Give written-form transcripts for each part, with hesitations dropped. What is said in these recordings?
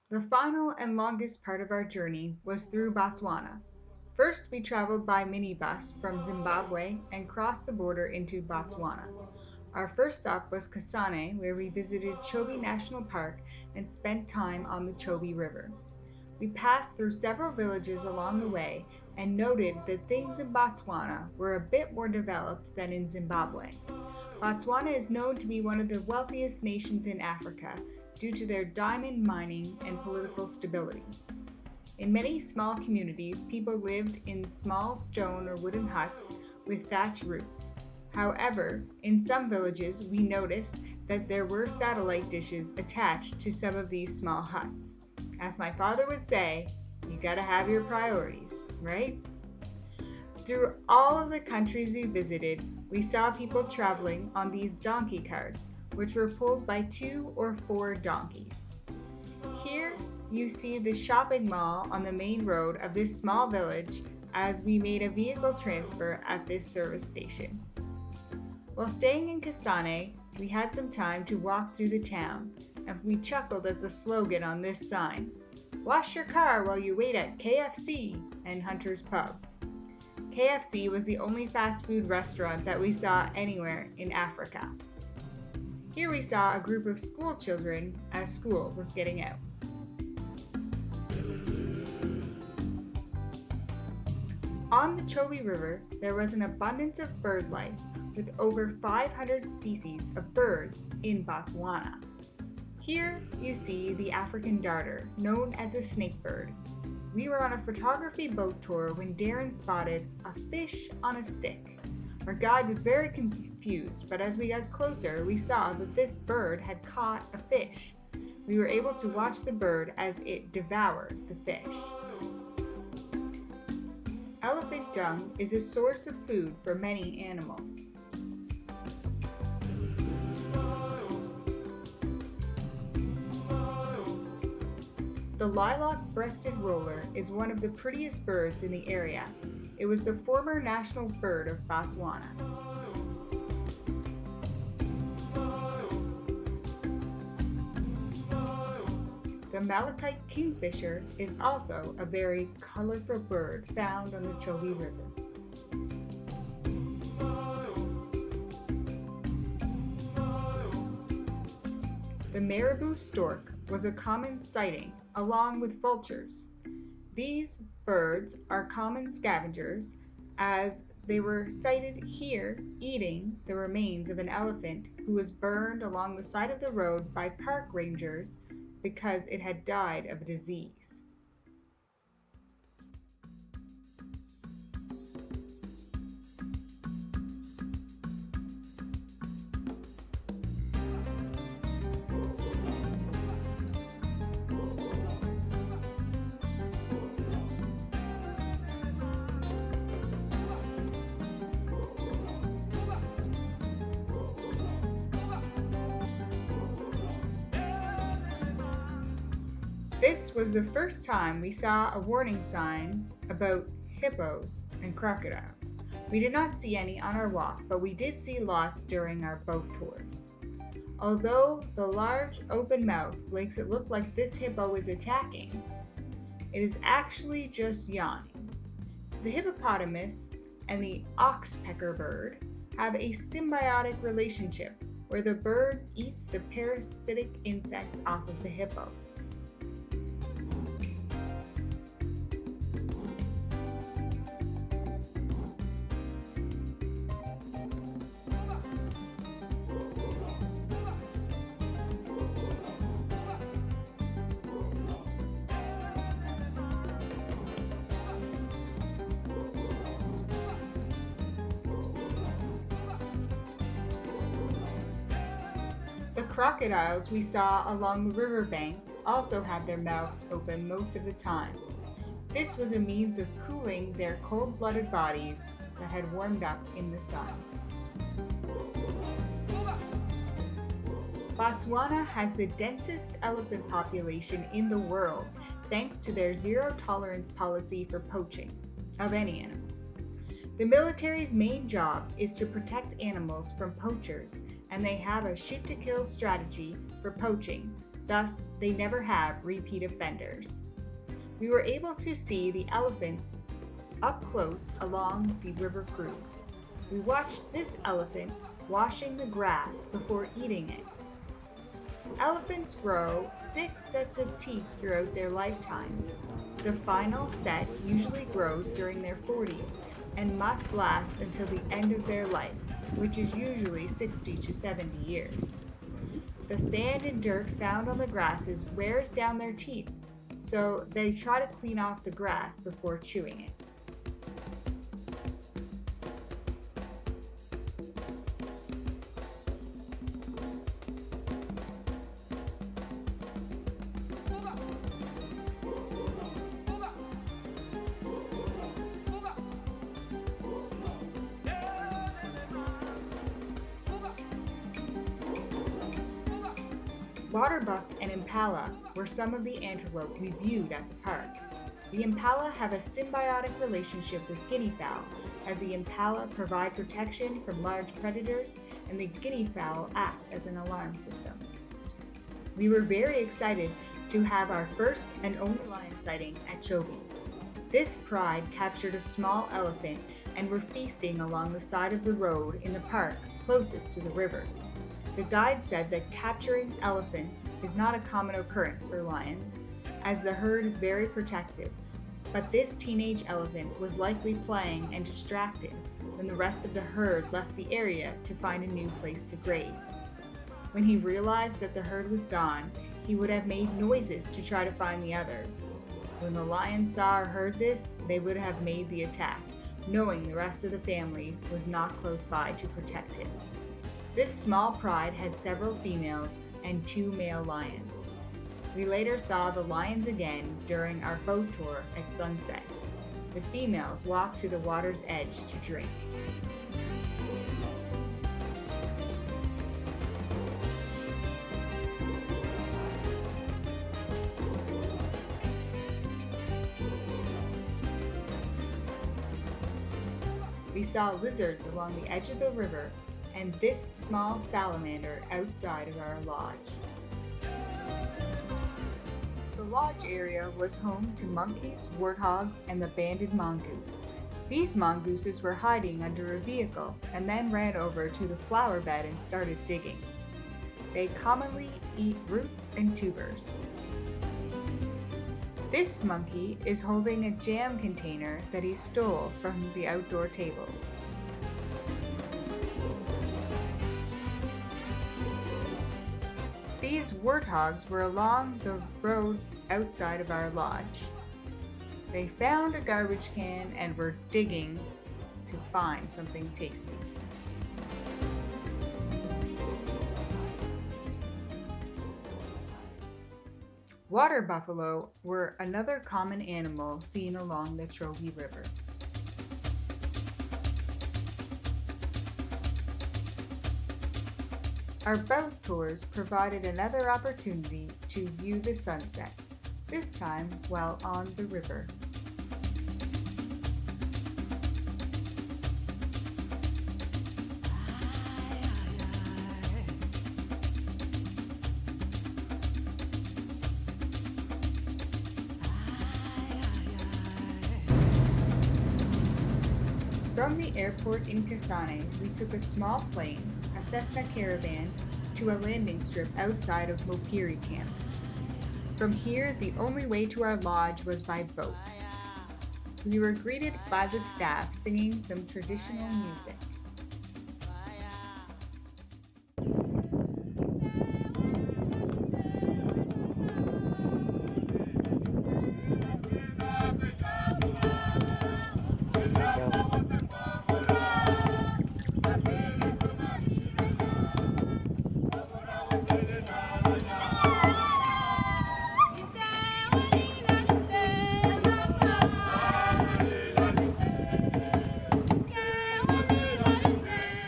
The final and longest part of our journey was through Botswana. First, we traveled by minibus from Zimbabwe and crossed the border into Botswana. Our first stop was Kasane, where we visited Chobe National Park and spent time on the Chobe River. We passed through several villages along the way and noted that things in Botswana were a bit more developed than in Zimbabwe. Botswana is known to be one of the wealthiest nations in Africa due to their diamond mining and political stability. In many small communities, people lived in small stone or wooden huts with thatch roofs. However, in some villages, we noticed that there were satellite dishes attached to some of these small huts. As my father would say, you gotta have your priorities, right? Through all of the countries we visited, we saw people traveling on these donkey carts, which were pulled by 2 or 4 donkeys. Here, you see the shopping mall on the main road of this small village as we made a vehicle transfer at this service station. While staying in Kasane, we had some time to walk through the town, and we chuckled at the slogan on this sign, "Wash your car while you wait at KFC and Hunter's Pub." KFC was the only fast food restaurant that we saw anywhere in Africa. Here we saw a group of school children as school was getting out. On the Chobe River, there was an abundance of bird life, with over 500 species of birds in Botswana. Here you see the African darter, known as a snakebird. We were on a photography boat tour when Darren spotted a fish on a stick. Our guide was very confused, but as we got closer, we saw that this bird had caught a fish. We were able to watch the bird as it devoured the fish. Elephant dung is a source of food for many animals. The lilac-breasted roller is one of the prettiest birds in the area. It was the former national bird of Botswana. The malachite kingfisher is also a very colorful bird found on the Chobe River. The marabou stork was a common sighting, along with vultures. These birds are common scavengers, as they were sighted here eating the remains of an elephant who was burned along the side of the road by park rangers because it had died of a disease. This was the first time we saw a warning sign about hippos and crocodiles. We did not see any on our walk, but we did see lots during our boat tours. Although the large open mouth makes it look like this hippo is attacking, it is actually just yawning. The hippopotamus and the oxpecker bird have a symbiotic relationship where the bird eats the parasitic insects off of the hippo. The crocodiles we saw along the riverbanks also had their mouths open most of the time. This was a means of cooling their cold-blooded bodies that had warmed up in the sun. Botswana has the densest elephant population in the world thanks to their zero-tolerance policy for poaching of any animal. The military's main job is to protect animals from poachers, and they have a shoot-to-kill strategy for poaching, thus they never have repeat offenders. We were able to see the elephants up close along the river cruise. We watched this elephant washing the grass before eating it. Elephants grow 6 sets of teeth throughout their lifetime. The final set usually grows during their 40s and must last until the end of their life, which is usually 60 to 70 years. The sand and dirt found on the grasses wears down their teeth, so they try to clean off the grass before chewing it. Waterbuck and impala were some of the antelope we viewed at the park. The impala have a symbiotic relationship with guinea fowl, as the impala provide protection from large predators and the guinea fowl act as an alarm system. We were very excited to have our first and only lion sighting at Chobe. This pride captured a small elephant and were feasting along the side of the road in the park closest to the river. The guide said that capturing elephants is not a common occurrence for lions, as the herd is very protective, but this teenage elephant was likely playing and distracted when the rest of the herd left the area to find a new place to graze. When he realized that the herd was gone, he would have made noises to try to find the others. When the lions saw or heard this, they would have made the attack, knowing the rest of the family was not close by to protect him. This small pride had several females and 2 male lions. We later saw the lions again during our boat tour at sunset. The females walked to the water's edge to drink. We saw lizards along the edge of the river and this small salamander outside of our lodge. The lodge area was home to monkeys, warthogs, and the banded mongoose. These mongooses were hiding under a vehicle and then ran over to the flower bed and started digging. They commonly eat roots and tubers. This monkey is holding a jam container that he stole from the outdoor tables. These warthogs were along the road outside of our lodge. They found a garbage can and were digging to find something tasty. Water buffalo were another common animal seen along the Chobe River. Our boat tours provided another opportunity to view the sunset, this time while on the river. From the airport in Kasane, we took a small plane, a Cessna Caravan, to a landing strip outside of Mopiri camp. From here, the only way to our lodge was by boat. We were greeted by the staff singing some traditional music.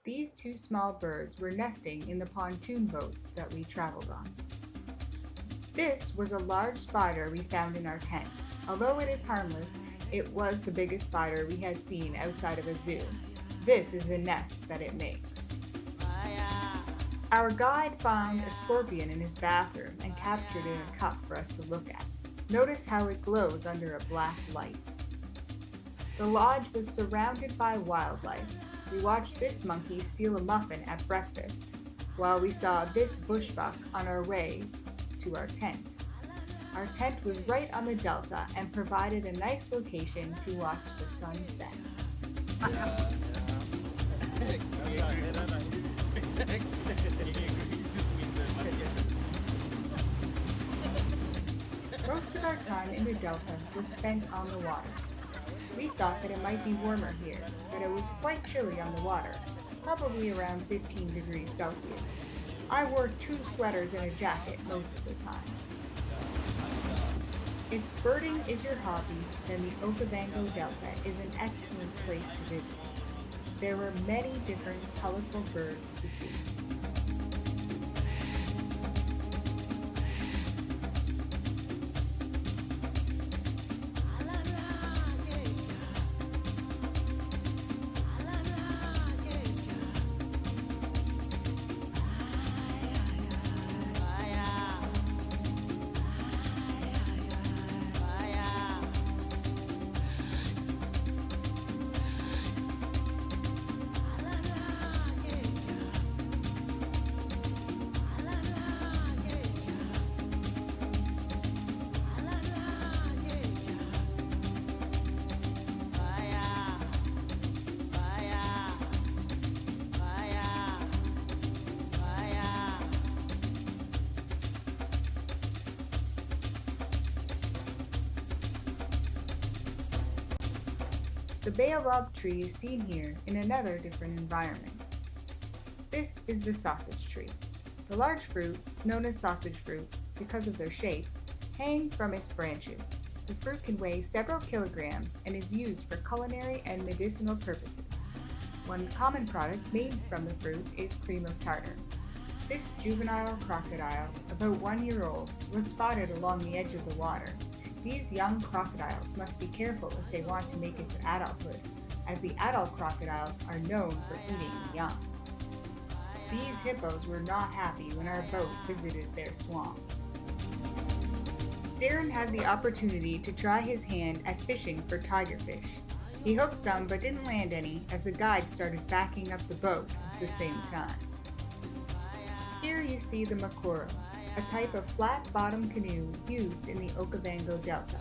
These 2 small birds were nesting in the pontoon boat that we traveled on. This was a large spider we found in our tent. Although it is harmless, it was the biggest spider we had seen outside of a zoo. This is the nest that it makes. Our guide found a scorpion in his bathroom and captured it in a cup for us to look at. Notice how it glows under a black light. The lodge was surrounded by wildlife. We watched this monkey steal a muffin at breakfast, while we saw this bushbuck on our way to our tent. Our tent was right on the delta and provided a nice location to watch the sun set. Most of our time in the delta was spent on the water. We thought that it might be warmer here, but it was quite chilly on the water, probably around 15 degrees Celsius. I wore 2 sweaters and a jacket most of the time. If birding is your hobby, then the Okavango Delta is an excellent place to visit. There were many different colorful birds to see. The baobab tree is seen here in another different environment. This is the sausage tree. The large fruit, known as sausage fruit because of their shape, hang from its branches. The fruit can weigh several kilograms and is used for culinary and medicinal purposes. One common product made from the fruit is cream of tartar. This juvenile crocodile, about 1 year old, was spotted along the edge of the water. These young crocodiles must be careful if they want to make it to adulthood, as the adult crocodiles are known for eating the young. These hippos were not happy when our boat visited their swamp. Darren had the opportunity to try his hand at fishing for tigerfish. He hooked some but didn't land any as the guide started backing up the boat at the same time. Here you see the makoro, a type of flat-bottom canoe used in the Okavango Delta.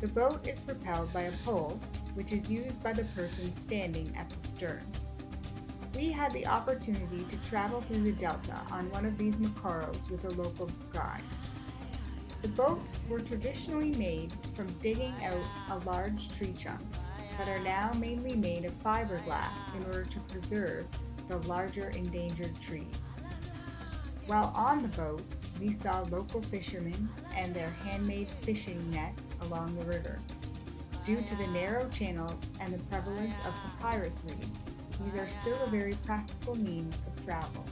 The boat is propelled by a pole, which is used by the person standing at the stern. We had the opportunity to travel through the delta on one of these makoros with a local guide. The boats were traditionally made from digging out a large tree trunk, but are now mainly made of fiberglass in order to preserve the larger endangered trees. While on the boat, we saw local fishermen and their handmade fishing nets along the river. Due to the narrow channels and the prevalence of papyrus reeds, these are still a very practical means of travel.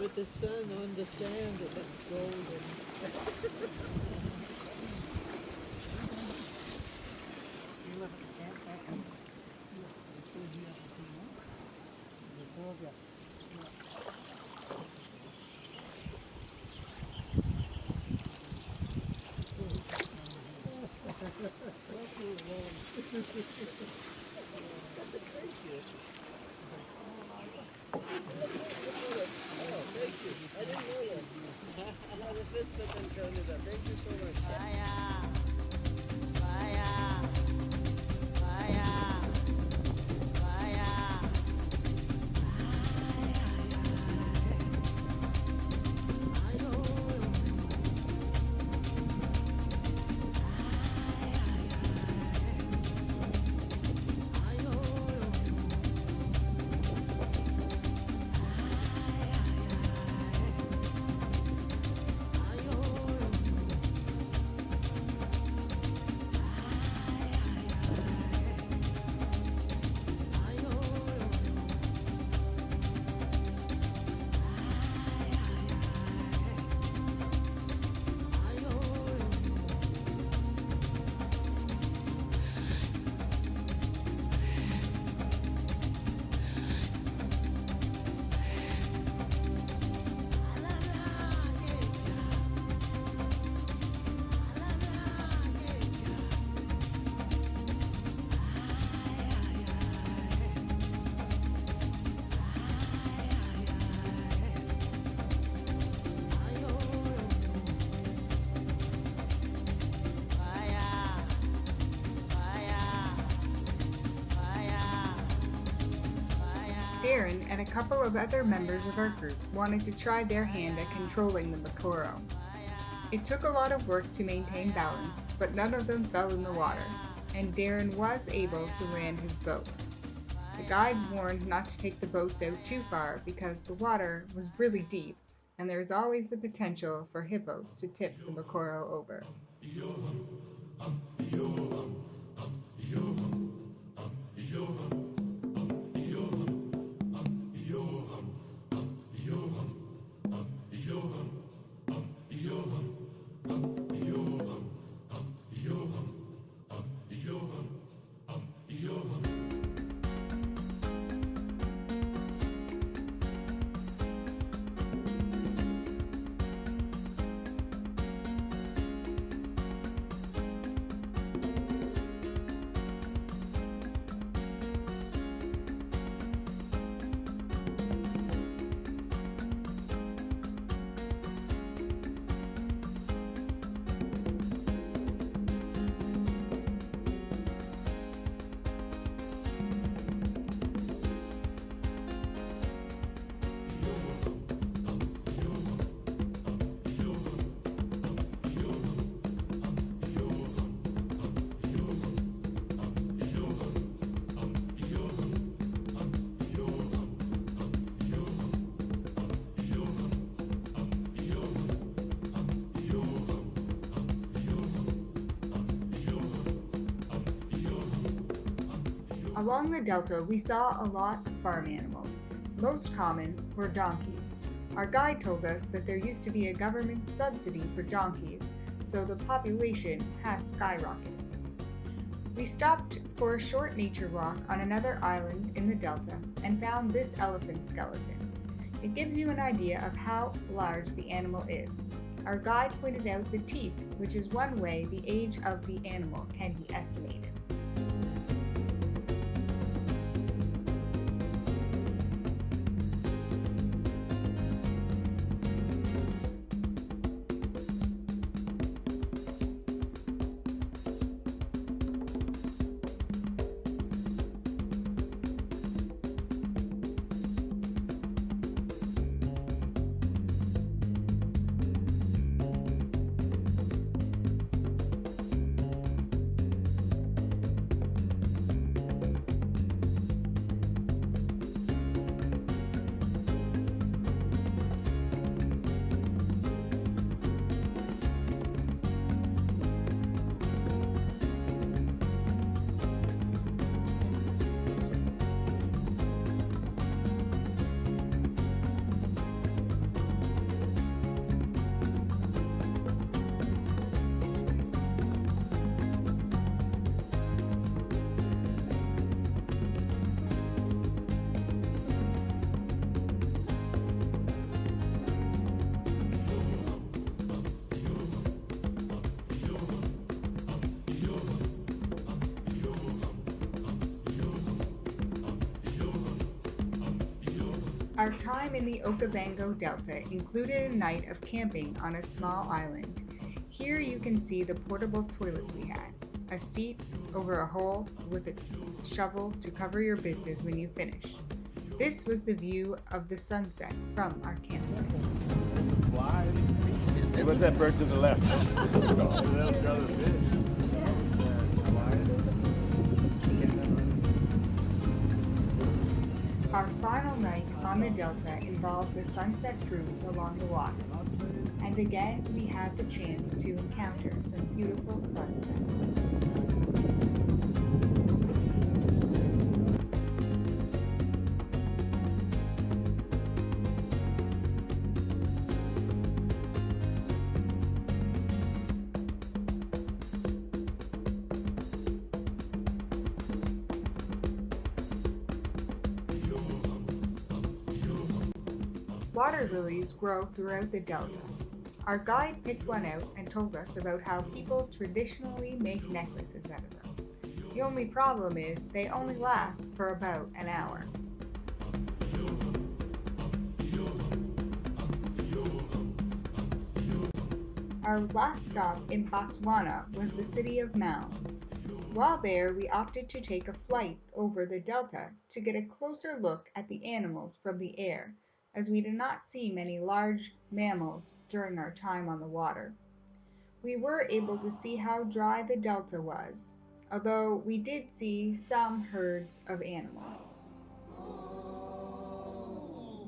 With the sun on the sand, it looks golden. Darren and a couple of other members of our group wanted to try their hand at controlling the Makoro. It took a lot of work to maintain balance, but none of them fell in the water, and Darren was able to land his boat. The guides warned not to take the boats out too far because the water was really deep and there is always the potential for hippos to tip the Makoro over. Along the delta, we saw a lot of farm animals. Most common were donkeys. Our guide told us that there used to be a government subsidy for donkeys, so the population has skyrocketed. We stopped for a short nature walk on another island in the delta and found this elephant skeleton. It gives you an idea of how large the animal is. Our guide pointed out the teeth, which is one way the age of the animal can be estimated. Our time in the Okavango Delta included a night of camping on a small island. Here you can see the portable toilets we had, a seat over a hole with a shovel to cover your business when you finish. This was the view of the sunset from our campsite. Hey, what's that bird to the left? Our final night on the Delta involved the sunset cruise along the water, and again we had the chance to encounter some beautiful sunsets. Water lilies grow throughout the delta. Our guide picked one out and told us about how people traditionally make necklaces out of them. The only problem is they only last for about an hour. Our last stop in Botswana was the city of Mau. While there, we opted to take a flight over the delta to get a closer look at the animals from the air, as we did not see many large mammals during our time on the water. We were able to see how dry the delta was, although we did see some herds of animals.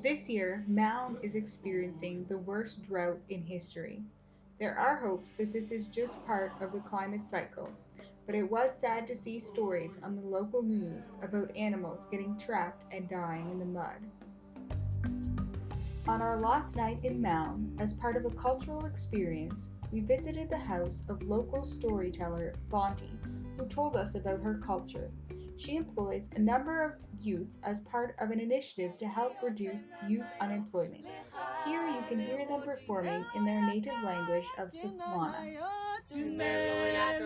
This year, Maun is experiencing the worst drought in history. There are hopes that this is just part of the climate cycle, but it was sad to see stories on the local news about animals getting trapped and dying in the mud. On our last night in Maun, as part of a cultural experience, we visited the house of local storyteller Bonti, who told us about her culture. She employs a number of youths as part of an initiative to help reduce youth unemployment. Here you can hear them performing in their native language of Setswana. Tumelo ya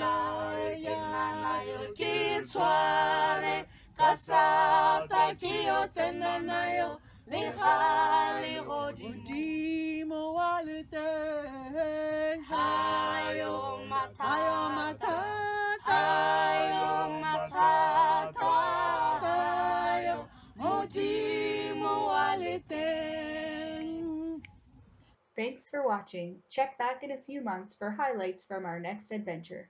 ka na yo ki tswane ka sa ta ki o tsena na yo le ga le godimo wa le teng hayo mathata hayo mathata hayo modimo wa le teng. Thanks for watching. Check back in a few months for highlights from our next adventure.